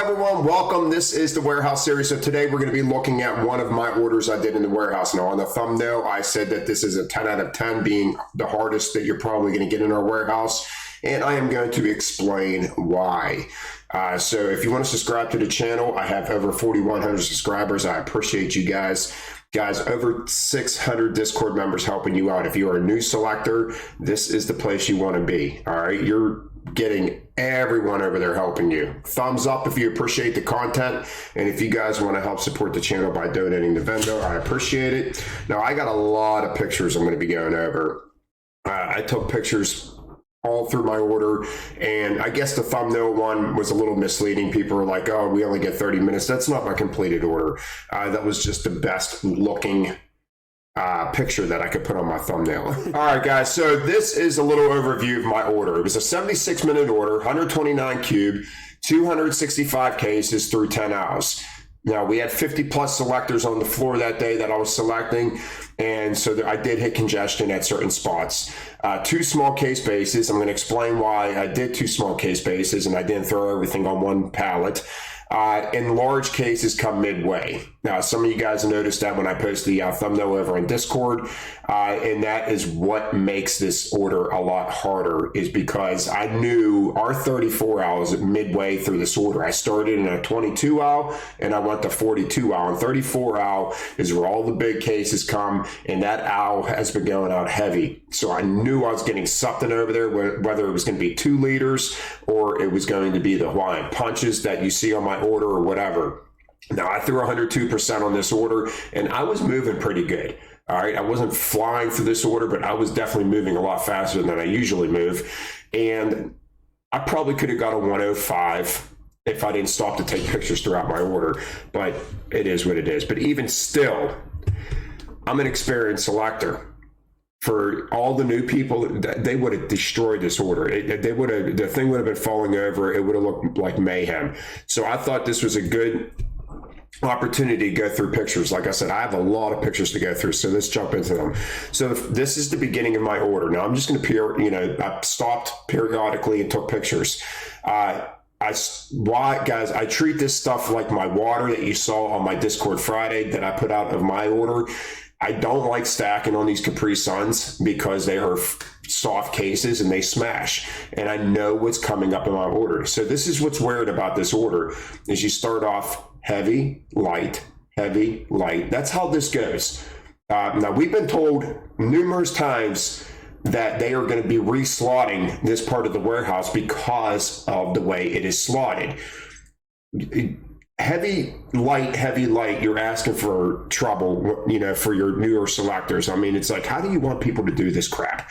everyone, welcome. This is the warehouse series. So today we're going to be looking at one of my orders I did in the warehouse. Now on the thumbnail I said that this is a 10 out of 10, being the hardest that you're probably going to get in our warehouse, and I am going to explain why. So if you want to subscribe to the channel, I have over 4,100 subscribers. I appreciate you guys. Guys, over 600 Discord members helping you out. If you are a new selector, this is the place you want to be. All right, you're getting everyone over there helping you. Thumbs up if you appreciate the content, and if you guys want to help support the channel by donating to vendor, I appreciate it. Now I got a lot of pictures I'm going to be going over. I took pictures all through my order, and I guess the thumbnail one was a little misleading. People were like, oh, we only get 30 minutes. That's not my completed order. That was just the best looking picture that I could put on my thumbnail. All right, guys, so this is a little overview of my order. It was a 76-minute order, 129 cube, 265 cases through 10 hours. Now, we had 50 plus selectors on the floor that day that I was selecting, and so I did hit congestion at certain spots. Two small case bases. I'm going to explain why I did two small case bases and I didn't throw everything on one pallet. And large cases come midway. Now, some of you guys noticed that when I post the thumbnail over on Discord, and that is what makes this order a lot harder, is because I knew our 34 hours midway through this order. I started in a 22 hour and I went to 42 hour, and 34 hour is where all the big cases come, and that hour has been going out heavy. So I knew I was getting something over there, whether it was going to be 2 liters or it was going to be the Hawaiian punches that you see on my order or whatever. Now, I threw 102% on this order, and I was moving pretty good. All right, I wasn't flying through this order, but I was definitely moving a lot faster than I usually move. And I probably could have got a 105 if I didn't stop to take pictures throughout my order, but it is what it is. But even still, I'm an experienced selector. For all the new people, they would have destroyed this order. The thing would have been falling over. It would have looked like mayhem. So I thought this was a good opportunity to go through pictures. Like I said, I have a lot of pictures to go through, so let's jump into them. So this is the beginning of my order. Now I'm just going to I stopped periodically and took pictures. Guys, I treat this stuff like my water that you saw on my Discord Friday that I put out of my order. I don't like stacking on these Capri Suns because they are soft cases and they smash, and I know what's coming up in my order. So this is what's weird about this order, is you start off heavy, light, heavy, light. That's how this goes. Now, we've been told numerous times that they are going to be reslotting this part of the warehouse because of the way it is slotted. Heavy, light, you're asking for trouble, for your newer selectors. I mean, it's like, how do you want people to do this crap?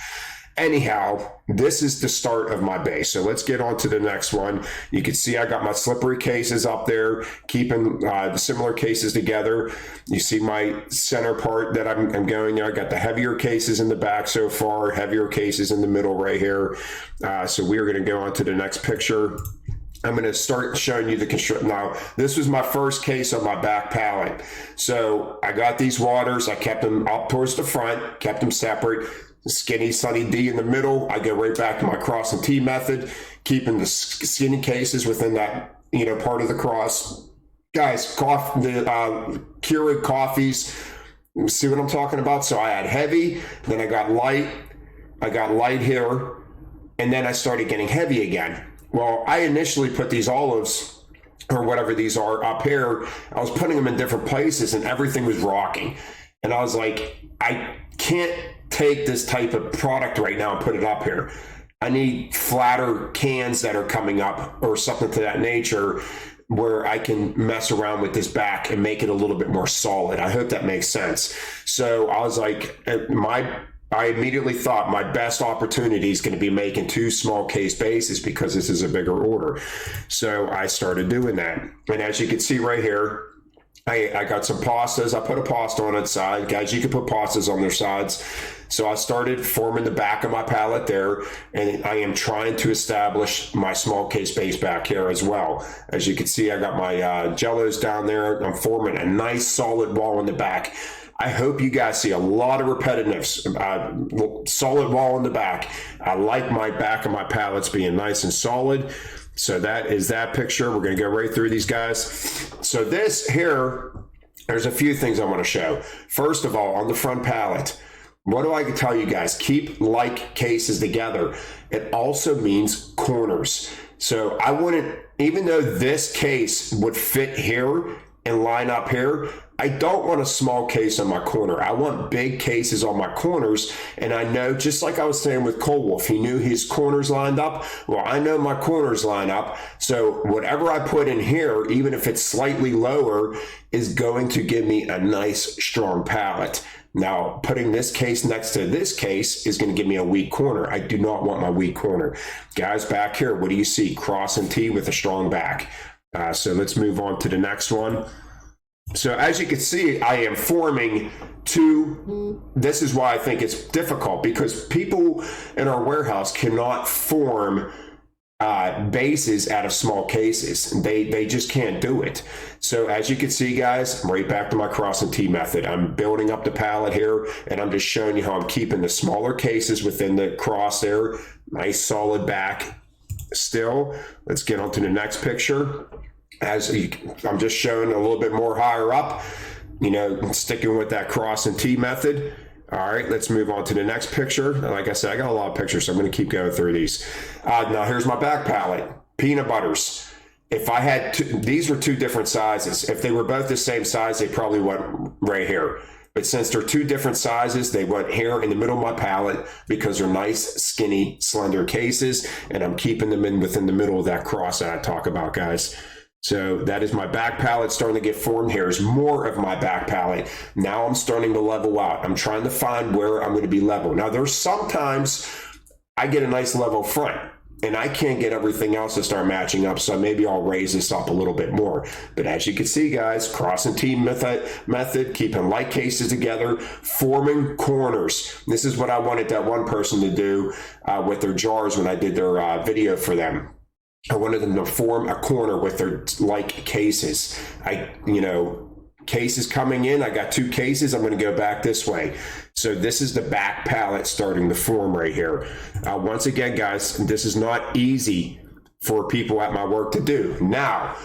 Anyhow, this is the start of my base. So let's get on to the next one. You can see I got my slippery cases up there, keeping the similar cases together. You see my center part that I'm going there. I got the heavier cases in the back so far, heavier cases in the middle right here. So we are going to go on to the next picture. I'm going to start showing you the construction. Now, this was my first case on my back pallet. So I got these waters. I kept them up towards the front, kept them separate. Skinny Sunny D in the middle. I go right back to my cross and T method, keeping the skinny cases within that, part of the cross. Guys, the Keurig coffees. See what I'm talking about? So I had heavy, then I got light here, and then I started getting heavy again. Well, I initially put these olives, or whatever these are, up here. I was putting them in different places, and everything was rocking. And I was like, I can't take this type of product right now and put it up here. I need flatter cans that are coming up or something to that nature, where I can mess around with this back and make it a little bit more solid. I hope that makes sense. So I was like, I immediately thought my best opportunity is going to be making 2 small case bases because this is a bigger order. So I started doing that. And as you can see right here, I got some pastas. I put a pasta on its side. Guys, you can put pastas on their sides. So I started forming the back of my pallet there, and I am trying to establish my small case base back here as well. As you can see, I got my jellos down there. I'm forming a nice solid wall in the back. I hope you guys see a lot of repetitiveness, solid wall in the back. I like my back of my pallets being nice and solid. So that is that picture. We're going to go right through these guys. So this here, there's a few things I want to show. First of all, on the front pallet, what do I tell you guys? Keep like cases together. It also means corners. So I wouldn't, even though this case would fit here and line up here, I don't want a small case on my corner. I want big cases on my corners. And I know, just like I was saying with Cold Wolf, he knew his corners lined up. Well, I know my corners line up. So whatever I put in here, even if it's slightly lower, is going to give me a nice, strong pallet. Now, putting this case next to this case is going to give me a weak corner. I do not want my weak corner. Guys, back here, what do you see? Cross and T with a strong back. So let's move on to the next one. So as you can see, I am forming two. This is why I think it's difficult, because people in our warehouse cannot form bases out of small cases. They just can't do it. So as you can see, guys, I'm right back to my cross and T method. I'm building up the pallet here, and I'm just showing you how I'm keeping the smaller cases within the cross there. Nice solid back still. Let's get on to the next picture. I'm just showing a little bit more higher up, sticking with that cross and T method. All right, let's move on to the next picture. Like I said, I got a lot of pictures, so I'm going to keep going through these. Now, here's my back pallet. Peanut butters. If I had these were two different sizes. If they were both the same size, they probably went right here. But since they're two different sizes, they went here in the middle of my pallet because they're nice, skinny, slender cases, and I'm keeping them within the middle of that cross that I talk about, guys. So that is my back pallet starting to get formed. Here's more of my back pallet. Now I'm starting to level out. I'm trying to find where I'm going to be level. Now there's sometimes I get a nice level front and I can't get everything else to start matching up. So maybe I'll raise this up a little bit more. But as you can see, guys, cross and T method, keeping like cases together, forming corners. This is what I wanted that one person to do with their jars when I did their video for them. I wanted them to form a corner with their like cases. Cases coming in, I got two cases. I'm going to go back this way. So this is the back pallet starting to form right here. Once again, guys, this is not easy for people at my work to do. Now,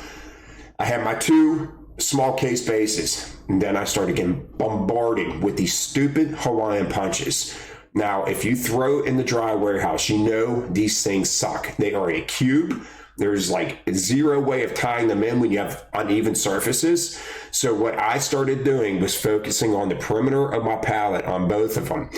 I have my two small case bases, and then I started getting bombarded with these stupid Hawaiian punches. Now, if you throw in the dry warehouse, these things suck. They are a cube. There's like zero way of tying them in when you have uneven surfaces. So what I started doing was focusing on the perimeter of my pallet on both of them,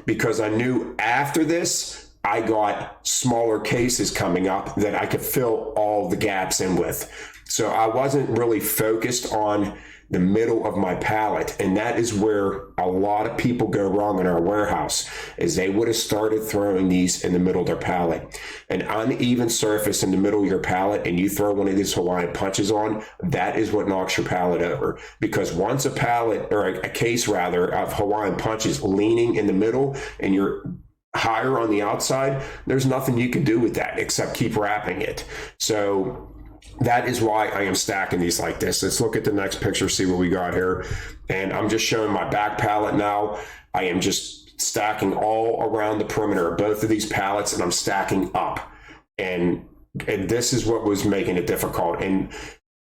because I knew after this, I got smaller cases coming up that I could fill all the gaps in with. So I wasn't really focused on the middle of my pallet, and that is where a lot of people go wrong in our warehouse, is they would have started throwing these in the middle of their pallet. An uneven surface in the middle of your pallet, and you throw one of these Hawaiian punches on, that is what knocks your pallet over. Because once a pallet, or a case rather, of Hawaiian punches leaning in the middle and you're higher on the outside, there's nothing you can do with that except keep wrapping it. So that is why I am stacking these like this. Let's look at the next picture, see what we got here. And I'm just showing my back pallet now. I am just stacking all around the perimeter of both of these pallets, and I'm stacking up. And this is what was making it difficult. And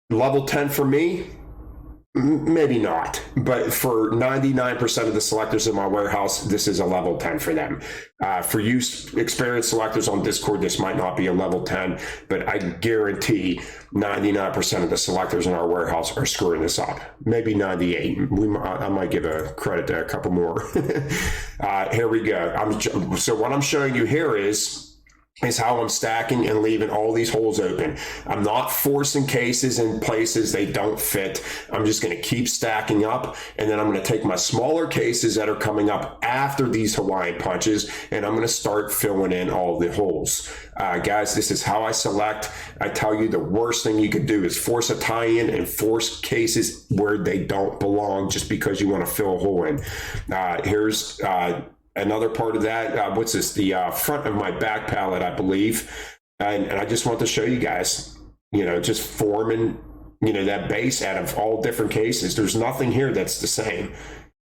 level 10 for me, maybe not, but for 99% of the selectors in my warehouse, this is a level 10 for them. For you experienced selectors on Discord, this might not be a level 10, but I guarantee 99% of the selectors in our warehouse are screwing this up. Maybe 98. I might give a credit to a couple more. Here we go. So what I'm showing you here is how I'm stacking and leaving all these holes open. I'm not forcing cases in places they don't fit. I'm just going to keep stacking up, and then I'm going to take my smaller cases that are coming up after these Hawaiian punches, and I'm going to start filling in all the holes. Guys, this is how I select. I tell you, the worst thing you could do is force a tie-in and force cases where they don't belong just because you want to fill a hole in. Here's another part of that, what's this? The front of my back pallet, I believe. And I just want to show you guys, just forming, that base out of all different cases. There's nothing here that's the same.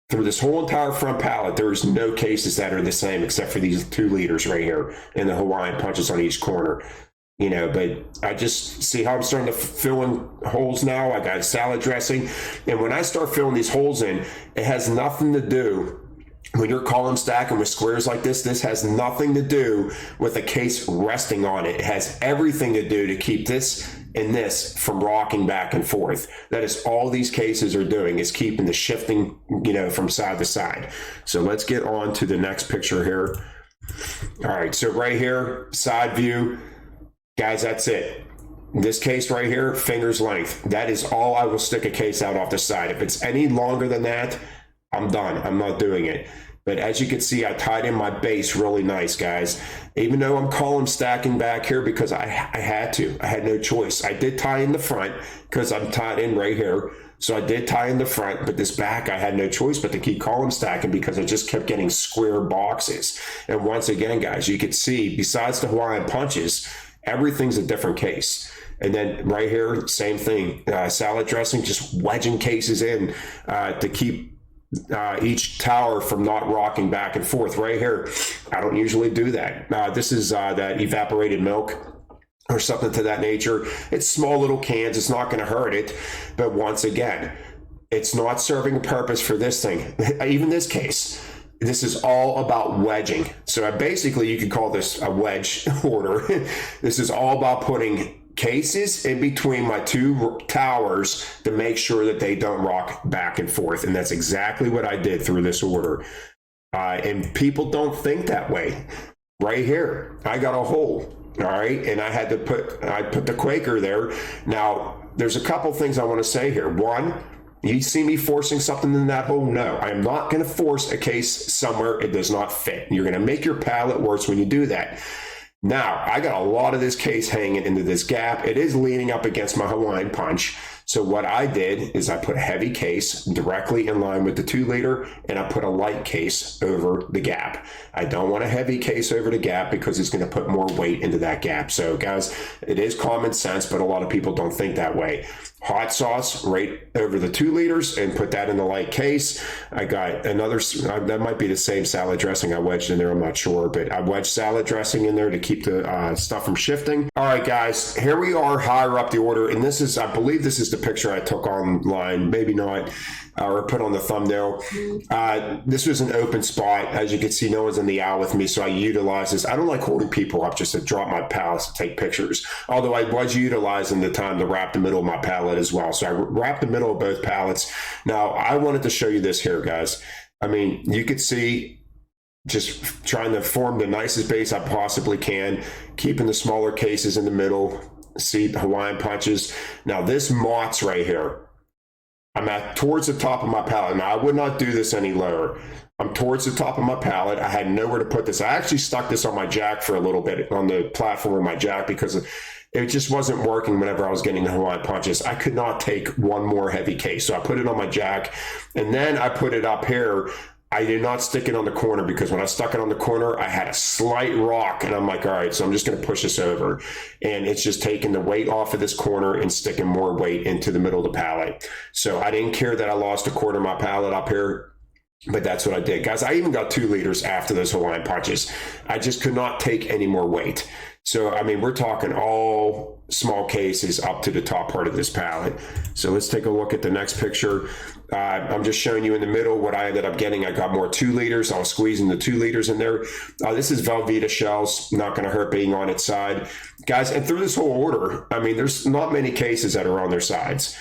Through this whole entire front pallet, there's no cases that are the same except for these 2 liters right here and the Hawaiian punches on each corner. you know, but I just see how I'm starting to fill in holes now. I got salad dressing. And when I start filling these holes in, it has nothing to do, when you're column stacking with squares like this has nothing to do with the case resting on it. It has everything to do to keep this and this from rocking back and forth. That is all these cases are doing, is keeping the shifting, you know, from side to side. So let's get on to the next picture here. All right, so right here, side view. Guys, that's it. This case right here, finger's length. That is all I will stick a case out off the side. If it's any longer than that, I'm done. I'm not doing it. But as you can see, I tied in my base really nice, guys. Even though I'm column stacking back here because I had to. I had no choice. I did tie in the front because I'm tied in right here. So I did tie in the front, but this back, I had no choice but to keep column stacking because I just kept getting square boxes. And once again, guys, you could see, besides the Hawaiian punches, everything's a different case. And then right here, same thing, salad dressing, just wedging cases in to keep each tower from not rocking back and forth. Right here, I don't usually do that. This is that evaporated milk or something to that nature. It's small little cans, it's not going to hurt it. But once again, it's not serving a purpose for this thing. Even this case, this is all about wedging. So basically, you could call this a wedge order. This is all about putting cases in between my two towers to make sure that they don't rock back and forth. And that's exactly what I did through this order. And people don't think that way. Right here, I got a hole. All right. And I had to put the Quaker there. Now, there's a couple things I want to say here. One, you see me forcing something in that hole? No, I am not going to force a case somewhere it does not fit. You're going to make your pallet worse when you do that. Now, I got a lot of this case hanging into this gap. It is leaning up against my Hawaiian punch. So what I did is I put a heavy case directly in line with the 2 liter, and I put a light case over the gap. I don't want a heavy case over the gap because it's going to put more weight into that gap. So guys, it is common sense, but a lot of people don't think that way. Hot sauce right over the 2 liters and put that in the light case. I got another, that might be the same salad dressing I wedged in there, I'm not sure, but I wedged salad dressing in there to keep the stuff from shifting. All right, guys, here we are higher up the order, and this is, I believe this is the picture I took online, maybe not, or put on the thumbnail. This was an open spot. As you can see, no one's in the aisle with me, so I utilize this. I don't like holding people up just to drop my pallets to take pictures, although I was utilizing the time to wrap the middle of my pallet as well. So I wrapped the middle of both pallets. Now, I wanted to show you this here, guys. I mean, you could see just trying to form the nicest base I possibly can, keeping the smaller cases in the middle, see the Hawaiian punches. Now, this Mott's right here, I'm at towards the top of my pallet. Now, I would not do this any lower. I'm towards the top of my pallet. I had nowhere to put this. I actually stuck this on my jack for a little bit on the platform of my jack because it just wasn't working whenever I was getting the Hawaiian punches. I could not take one more heavy case. So I put it on my jack, and then I put it up here. I did not stick it on the corner because when I stuck it on the corner, I had a slight rock, and I'm like, all right, so I'm just going to push this over. And it's just taking the weight off of this corner and sticking more weight into the middle of the pallet. So I didn't care that I lost a quarter of my pallet up here, but that's what I did. Guys, I even got 2 liters after those Hawaiian punches. I just could not take any more weight. So, I mean, we're talking all small cases up to the top part of this pallet. So let's take a look at the next picture. I'm just showing you in the middle what I ended up getting. I got more 2 liters. I was squeezing the 2 liters in there. This is Velveeta shells, not going to hurt being on its side. Guys, and through this whole order, I mean, there's not many cases that are on their sides.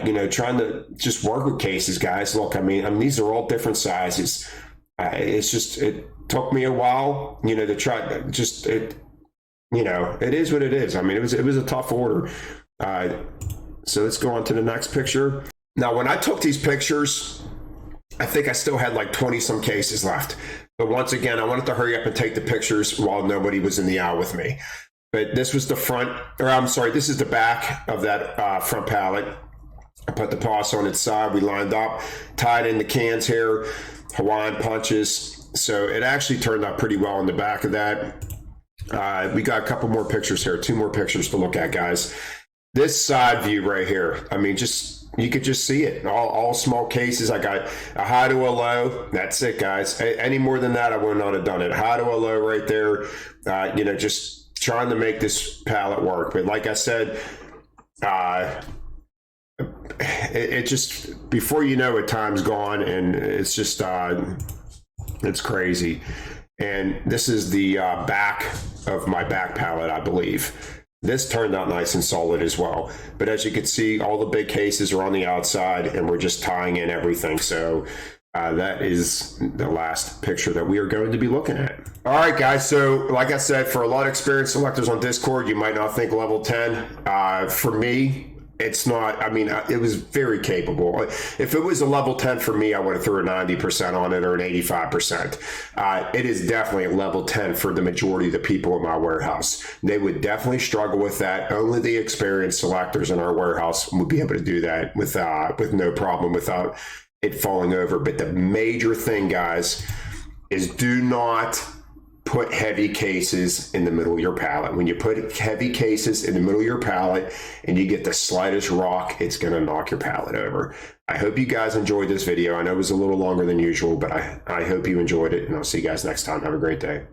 You know, trying to just work with cases, guys. Look, I mean, these are all different sizes. It's just, it took me a while, you know, to try, just, you know, it is what it is. I mean, it was a tough order. So let's go on to the next picture. Now, when I took these pictures, I think I still had like 20 some cases left. But once again, I wanted to hurry up and take the pictures while nobody was in the aisle with me. But this was the front, or I'm sorry, this is the back of that front pallet. I put the pause on its side. We lined up, tied in the cans here, Hawaiian punches. So it actually turned out pretty well on the back of that. We got a couple more pictures here, 2 more pictures to look at, guys. This side view right here, I mean, just, you could just see it. All small cases. I got a high to a low. That's it, guys. Any more than that, I would not have done it. High to a low right there. You know, just trying to make this pallet work. But like I said, it just, before you know it, time's gone, and it's just it's crazy. And this is the back of my back pallet, I believe. This turned out nice and solid as well. But as you can see, all the big cases are on the outside, and we're just tying in everything. So that is the last picture that we are going to be looking at. All right, guys. So like I said, for a lot of experienced selectors on Discord, you might not think level 10. For me, it's not. I mean, it was very capable. If it was a level 10 for me, I would have threw a 90% on it or an 85%. It is definitely a level 10 for the majority of the people in my warehouse. They would definitely struggle with that. Only the experienced selectors in our warehouse would be able to do that with no problem, without it falling over. But the major thing, guys, is do not put heavy cases in the middle of your pallet. When you put heavy cases in the middle of your pallet and you get the slightest rock, it's going to knock your pallet over. I hope you guys enjoyed this video. I know it was a little longer than usual, but I hope you enjoyed it, and I'll see you guys next time. Have a great day.